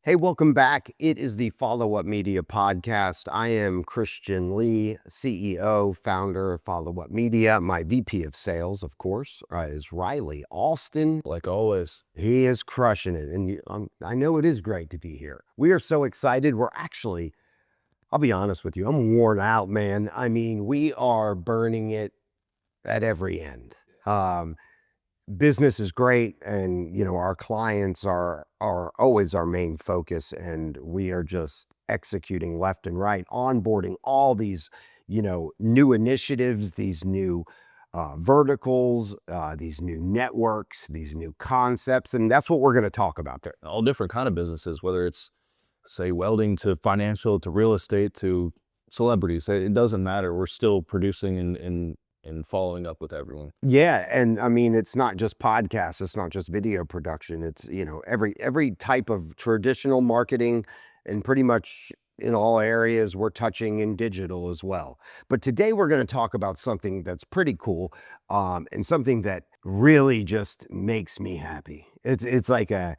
Hey, welcome back. It is the Follow Up Media podcast. I am Khristian Lee, CEO, founder of Follow Up Media. My VP of sales, of course, is Riley Alston. Like always. He is crushing it. And I know it is great to be here. We are so excited. I'll be honest with you, I'm worn out, man. I mean, we are burning it at every end. Business is great, and our clients are always our main focus, and we are just executing left and right, onboarding all these new initiatives, these new verticals, these new networks, these new concepts, and that's what we're going to talk about there. All different kind of businesses, whether it's, say, welding to financial to real estate to celebrities. It doesn't matter. We're still producing and following up with everyone. Yeah, and I mean, it's not just podcasts, it's not just video production. It's, every type of traditional marketing, and pretty much in all areas we're touching in digital as well. But today we're going to talk about something that's pretty cool, and something that really just makes me happy. It's like a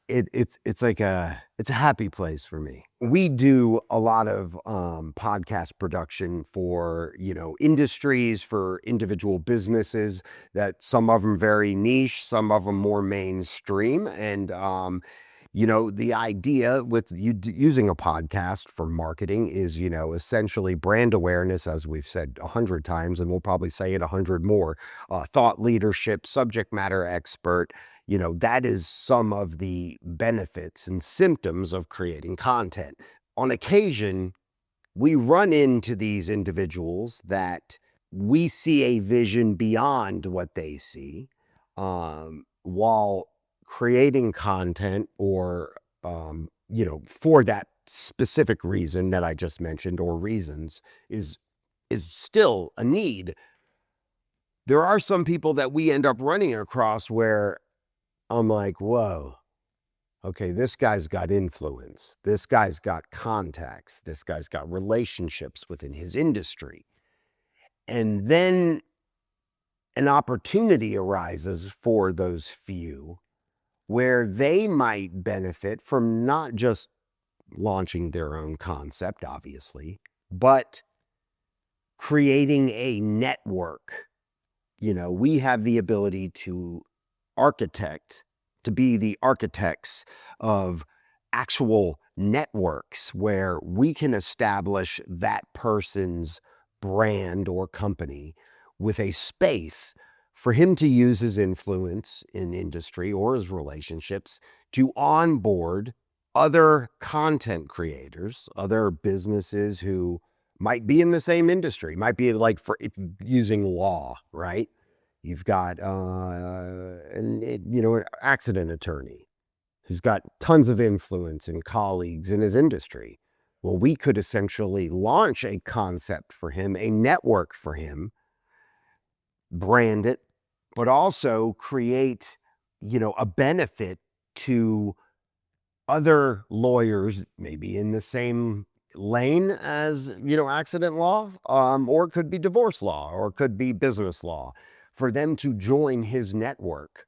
it's a happy place for me. We do a lot of podcast production for industries, for individual businesses, that some of them very niche, some of them more mainstream. And the idea with using a podcast for marketing is essentially brand awareness, as we've said 100 times, and we'll probably say it 100 more. Thought leadership, subject matter expert. That is some of the benefits and symptoms of creating content. On occasion, we run into these individuals that we see a vision beyond what they see, while creating content, or for that specific reason that I just mentioned, or reasons, is still a need. There are some people that we end up running across where I'm like, whoa, okay, this guy's got influence. This guy's got contacts. This guy's got relationships within his industry. And then an opportunity arises for those few where they might benefit from not just launching their own concept, obviously, but creating a network. We have the ability to be the architects of actual networks where we can establish that person's brand or company with a space for him to use his influence in industry or his relationships to onboard other content creators, other businesses who might be in the same industry, might be like for using law, right? You've got an accident attorney who's got tons of influence and colleagues in his industry. Well, we could essentially launch a concept for him, a network for him, brand it, but also create, a benefit to other lawyers, maybe in the same lane as, accident law, or it could be divorce law, or it could be business law, for them to join his network.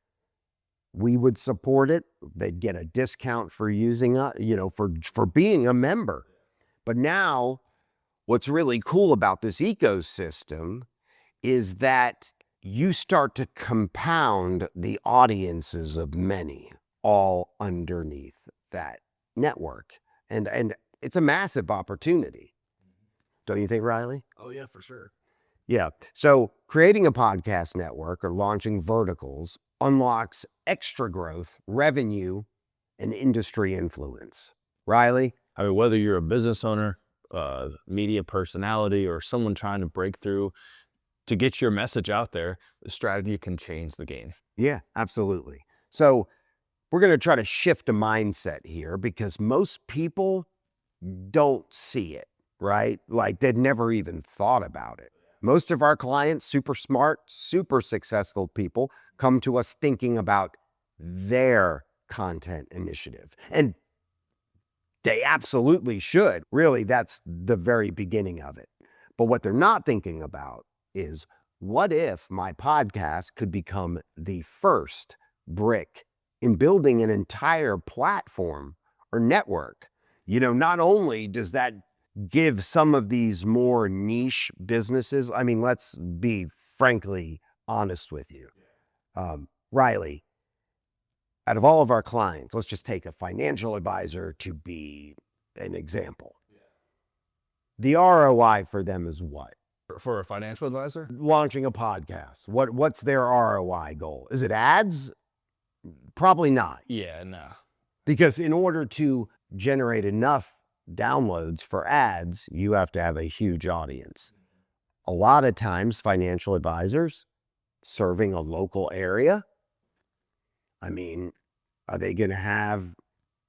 We would support it. They'd get a discount for using for being a member. But now what's really cool about this ecosystem is that you start to compound the audiences of many all underneath that network. And it's a massive opportunity. Don't you think, Riley? Oh, yeah, for sure. Yeah. So creating a podcast network or launching verticals unlocks extra growth, revenue, and industry influence. Riley? I mean, whether you're a business owner, media personality, or someone trying to break through to get your message out there, the strategy can change the game. Yeah, absolutely. So we're going to try to shift a mindset here, because most people don't see it, right? Like they'd never even thought about it. Most of our clients, super smart, super successful people, come to us thinking about their content initiative. And they absolutely should. Really, that's the very beginning of it. But what they're not thinking about is, what if my podcast could become the first brick in building an entire platform or network. Not only does that give some of these more niche businesses, I mean, let's be frankly honest with you. Riley, out of all of our clients, let's just take a financial advisor to be an example. The ROI for them is what? For a financial advisor? Launching a podcast. What's their ROI goal? Is it ads? Probably not. Yeah, no. Because in order to generate enough downloads for ads, you have to have a huge audience. A lot of times, financial advisors serving a local area, I mean, are they going to have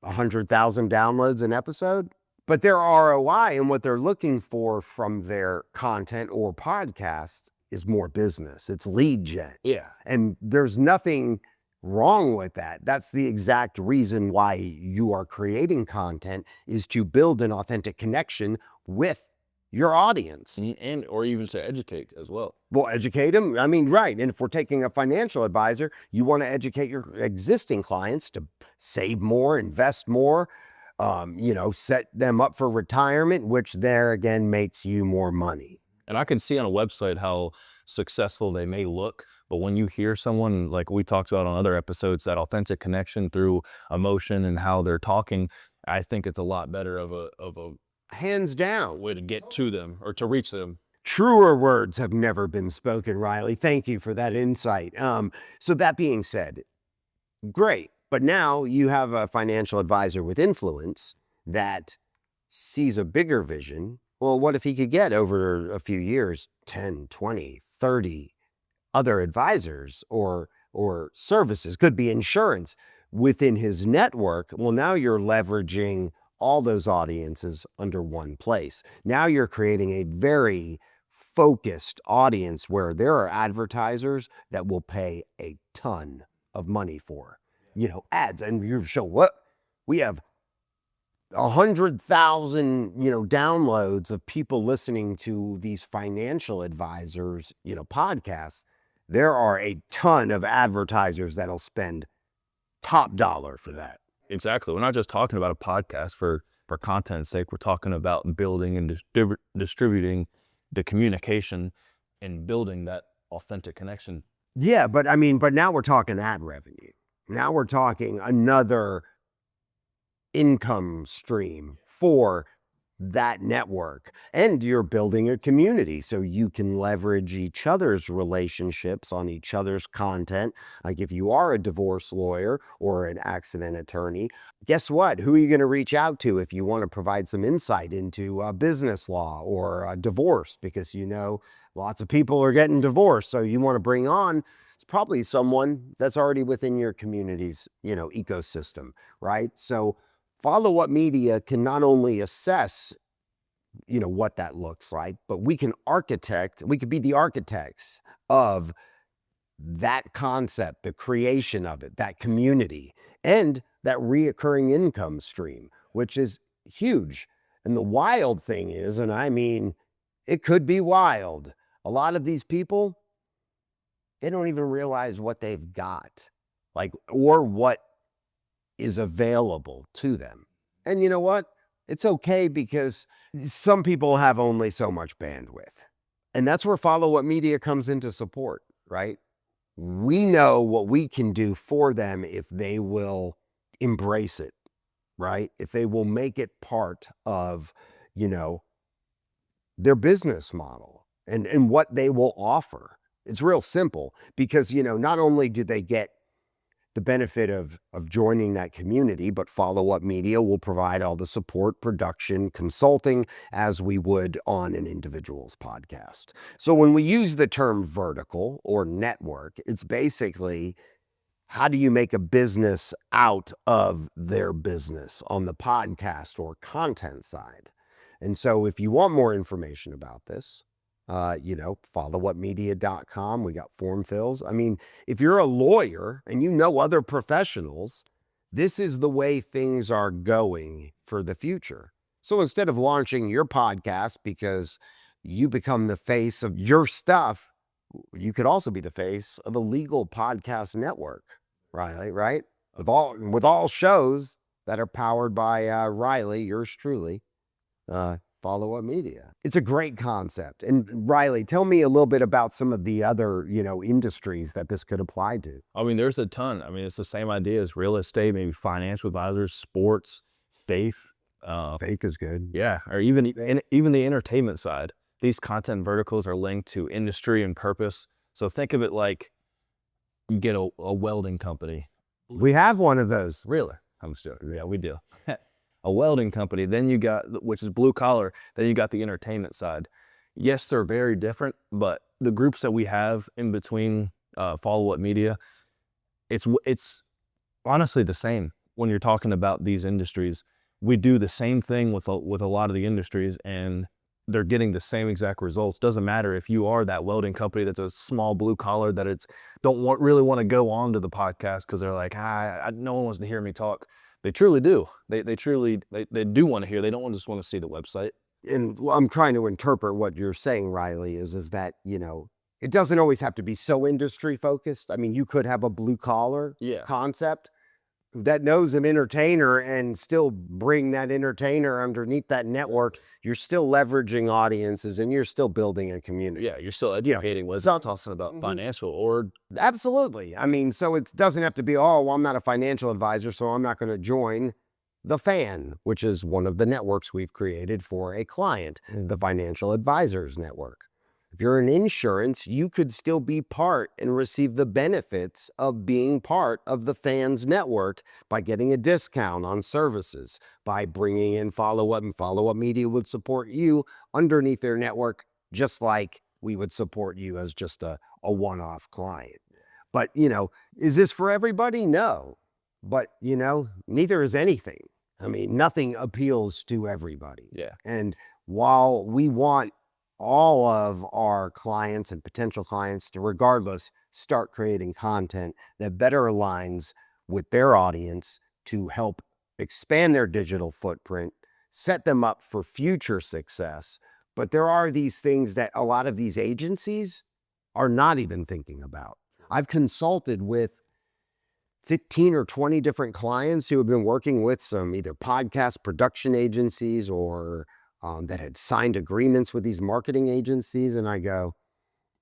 100,000 downloads an episode? But their ROI and what they're looking for from their content or podcast is more business. It's lead gen. Yeah. And there's nothing wrong with that. That's the exact reason why you are creating content, is to build an authentic connection with your audience. And or even to educate as well. Well, educate them. I mean, right. And if we're taking a financial advisor, you want to educate your existing clients to save more, invest more, set them up for retirement, which there again makes you more money. And I can see on a website how successful they may look, but when you hear someone, like we talked about on other episodes, that authentic connection through emotion and how they're talking, I think it's a lot better of a hands down way to get to them or to reach them. Truer words have never been spoken, Riley. Thank you for that insight. So that being said, great. But now you have a financial advisor with influence that sees a bigger vision. Well, what if he could get over a few years, 10, 20, 30 other advisors or services, could be insurance within his network? Well, now you're leveraging all those audiences under one place. Now you're creating a very focused audience where there are advertisers that will pay a ton of money for, ads. And you show what we have 100,000, downloads of people listening to these financial advisors, podcasts. There are a ton of advertisers that'll spend top dollar for that. Exactly. We're not just talking about a podcast for content's sake. We're talking about building and distributing the communication and building that authentic connection. Yeah, but now we're talking ad revenue. Now we're talking another income stream for that network. And you're building a community so you can leverage each other's relationships on each other's content. Like if you are a divorce lawyer or an accident attorney, guess what? Who are you going to reach out to if you want to provide some insight into business law or divorce? Because lots of people are getting divorced, so you want to bring on probably someone that's already within your community's ecosystem, right? So Follow Up Media can not only assess, what that looks like, but we could be the architects of that concept, the creation of it, that community, and that reoccurring income stream, which is huge. And the wild thing is, and I mean, it could be wild, a lot of these people, they don't even realize what they've got, or what is available to them. And you know what? It's okay, because some people have only so much bandwidth. And that's where Follow Up Media comes into support, right? We know what we can do for them if they will embrace it, right? If they will make it part of, their business model and what they will offer. It's real simple, because, not only do they get the benefit of joining that community, but Follow Up Media will provide all the support, production, consulting, as we would on an individual's podcast. So when we use the term vertical or network, it's basically, how do you make a business out of their business on the podcast or content side? And so if you want more information about this, followupmedia.com. We got form fills. I mean, if you're a lawyer and other professionals, this is the way things are going for the future. So instead of launching your podcast because you become the face of your stuff, you could also be the face of a legal podcast network, right? With all shows that are powered by Riley, yours truly, Follow Up Media. It's a great concept. And Riley, tell me a little bit about some of the other, industries that this could apply to. I mean, there's a ton. I mean, it's the same idea as real estate, maybe financial advisors, sports, faith. Faith is good. Yeah, or even the entertainment side. These content verticals are linked to industry and purpose. So think of it like you get a welding company. We have one of those. Really? I'm just joking. Yeah, we do. A welding company. Then you got, which is blue collar. Then you got the entertainment side. Yes, they're very different, but the groups that we have in between Follow Up Media, it's honestly the same when you're talking about these industries. We do the same thing with a lot of the industries, and they're getting the same exact results. Doesn't matter if you are that welding company that's a small blue collar that really want to go on to the podcast because they're like, no one wants to hear me talk. They truly do. They truly do want to hear. They don't just want to see the website. And I'm trying to interpret what you're saying, Riley, is that, it doesn't always have to be so industry focused. I mean, you could have a blue collar concept that knows an entertainer and still bring that entertainer underneath that network. You're still leveraging audiences and you're still building a community. Yeah, you're still educating with talking about financial or absolutely. I mean, so it doesn't have to be, oh, well, I'm not a financial advisor, so I'm not going to join The Fan, which is one of the networks we've created for a client, the Financial Advisors Network. If you're in insurance, you could still be part and receive the benefits of being part of the Fans network by getting a discount on services, by bringing in Follow Up, and Follow Up Media would support you underneath their network, just like we would support you as just a one-off client. But, is this for everybody? No. But, neither is anything. I mean, nothing appeals to everybody. Yeah. And while we want all of our clients and potential clients to, regardless, start creating content that better aligns with their audience to help expand their digital footprint, set them up for future success. But there are these things that a lot of these agencies are not even thinking about. I've consulted with 15 or 20 different clients who have been working with some either podcast production agencies or that had signed agreements with these marketing agencies. And I go,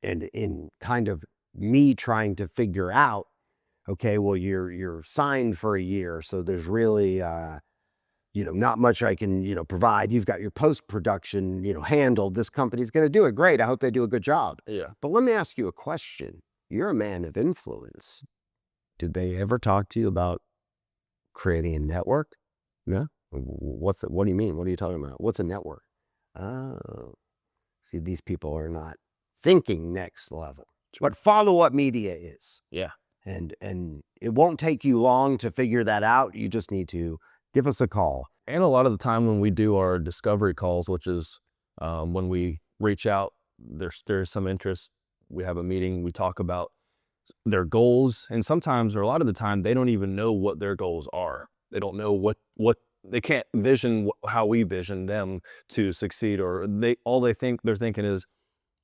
and in kind of me trying to figure out, okay, well, you're signed for a year, so there's really, not much I can, provide. You've got your post-production, handled. This company's going to do it. Great. I hope they do a good job. Yeah. But let me ask you a question. You're a man of influence. Did they ever talk to you about creating a network? No? What do you mean? What are you talking about? What's a network? Oh, see, these people are not thinking next level. What Follow Up Media is. Yeah. And it won't take you long to figure that out. You just need to give us a call. And a lot of the time when we do our discovery calls, which is when we reach out, there's some interest. We have a meeting. We talk about their goals, and sometimes, or a lot of the time, they don't even know what their goals are. They don't know what they can't vision how we vision them to succeed, or they're thinking is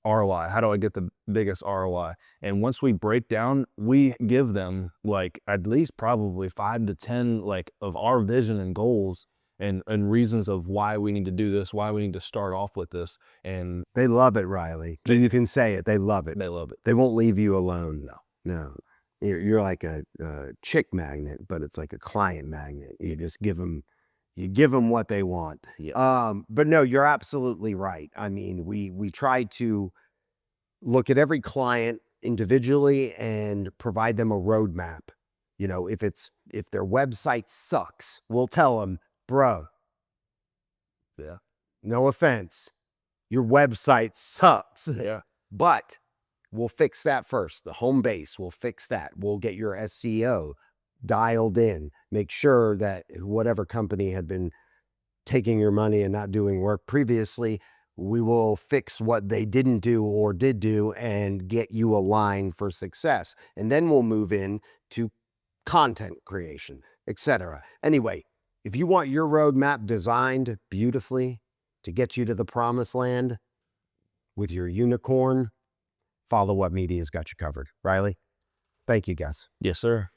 ROI. How do I get the biggest ROI? And once we break down, we give them like at least probably 5 to 10 like of our vision and goals and reasons of why we need to do this, why we need to start off with this. And they love it, Riley. You can say it. They love it. They love it. They won't leave you alone. No. You're like a chick magnet, but it's like a client magnet. You just give them what they want. Yeah. But no, you're absolutely right. I mean, we try to look at every client individually and provide them a roadmap. If their website sucks, we'll tell them, bro. Yeah. No offense, your website sucks. Yeah. But we'll fix that first. The home base, we'll fix that. We'll get your SEO dialed in. Make sure that whatever company had been taking your money and not doing work previously, we will fix what they didn't do or did do and get you aligned for success. And then we'll move in to content creation, etc. Anyway, if you want your roadmap designed beautifully to get you to the promised land with your unicorn, Follow Up Media's got you covered. Riley, thank you, guys. Yes, sir.